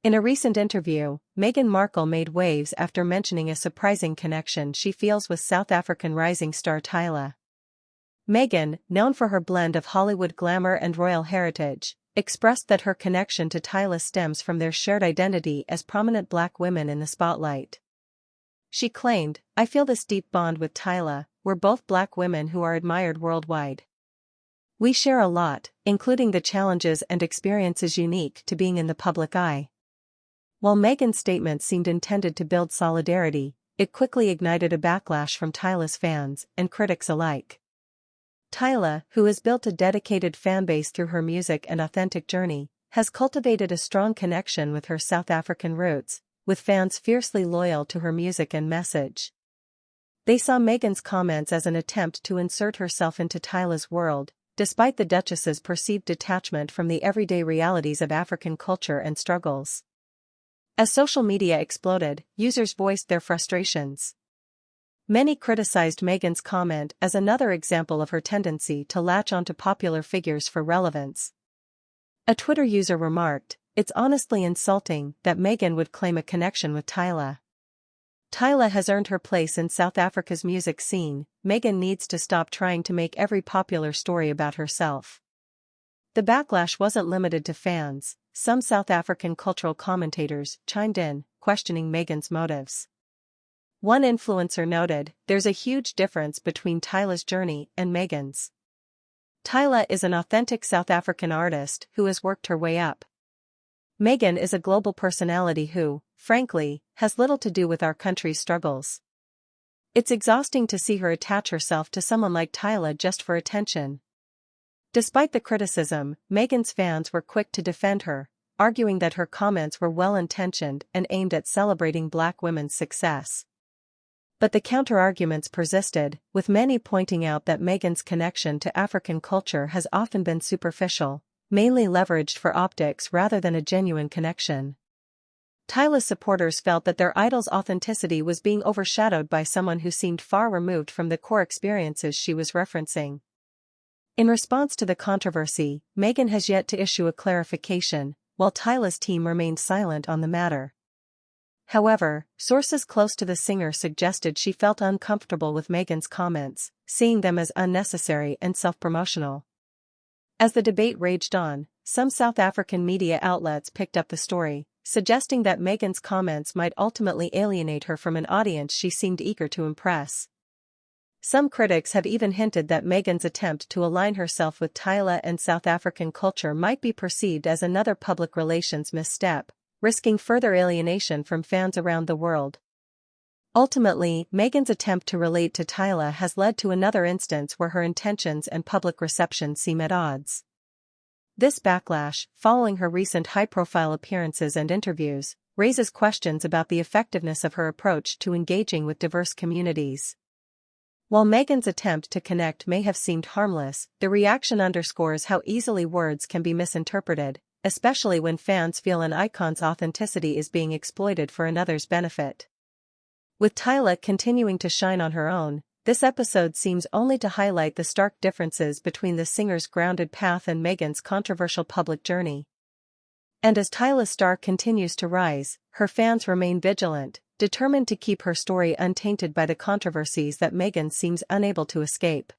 In a recent interview, Meghan Markle made waves after mentioning a surprising connection she feels with South African rising star Tyla. Meghan, known for her blend of Hollywood glamour and royal heritage, expressed that her connection to Tyla stems from their shared identity as prominent Black women in the spotlight. She claimed, "I feel this deep bond with Tyla, we're both Black women who are admired worldwide. We share a lot, including the challenges and experiences unique to being in the public eye." While Meghan's statement seemed intended to build solidarity, it quickly ignited a backlash from Tyla's fans and critics alike. Tyla, who has built a dedicated fanbase through her music and authentic journey, has cultivated a strong connection with her South African roots, with fans fiercely loyal to her music and message. They saw Meghan's comments as an attempt to insert herself into Tyla's world, despite the Duchess's perceived detachment from the everyday realities of African culture and struggles. As social media exploded, users voiced their frustrations. Many criticized Meghan's comment as another example of her tendency to latch onto popular figures for relevance. A Twitter user remarked, "It's honestly insulting that Meghan would claim a connection with Tyla. Tyla has earned her place in South Africa's music scene, Meghan needs to stop trying to make every popular story about herself." The backlash wasn't limited to fans. Some South African cultural commentators chimed in, questioning Meghan's motives. One influencer noted, "There's a huge difference between Tyla's journey and Meghan's. Tyla is an authentic South African artist who has worked her way up. Meghan is a global personality who, frankly, has little to do with our country's struggles. It's exhausting to see her attach herself to someone like Tyla just for attention." Despite the criticism, Meghan's fans were quick to defend her, arguing that her comments were well-intentioned and aimed at celebrating Black women's success. But the counter-arguments persisted, with many pointing out that Meghan's connection to African culture has often been superficial, mainly leveraged for optics rather than a genuine connection. Tyla's supporters felt that their idol's authenticity was being overshadowed by someone who seemed far removed from the core experiences she was referencing. In response to the controversy, Meghan has yet to issue a clarification, while Tyla's team remained silent on the matter. However, sources close to the singer suggested she felt uncomfortable with Meghan's comments, seeing them as unnecessary and self-promotional. As the debate raged on, some South African media outlets picked up the story, suggesting that Meghan's comments might ultimately alienate her from an audience she seemed eager to impress. Some critics have even hinted that Meghan's attempt to align herself with Tyla and South African culture might be perceived as another public relations misstep, risking further alienation from fans around the world. Ultimately, Meghan's attempt to relate to Tyla has led to another instance where her intentions and public reception seem at odds. This backlash, following her recent high-profile appearances and interviews, raises questions about the effectiveness of her approach to engaging with diverse communities. While Meghan's attempt to connect may have seemed harmless, the reaction underscores how easily words can be misinterpreted, especially when fans feel an icon's authenticity is being exploited for another's benefit. With Tyla continuing to shine on her own, this episode seems only to highlight the stark differences between the singer's grounded path and Meghan's controversial public journey. And as Tyla's star continues to rise, her fans remain vigilant, determined to keep her story untainted by the controversies that Meghan seems unable to escape.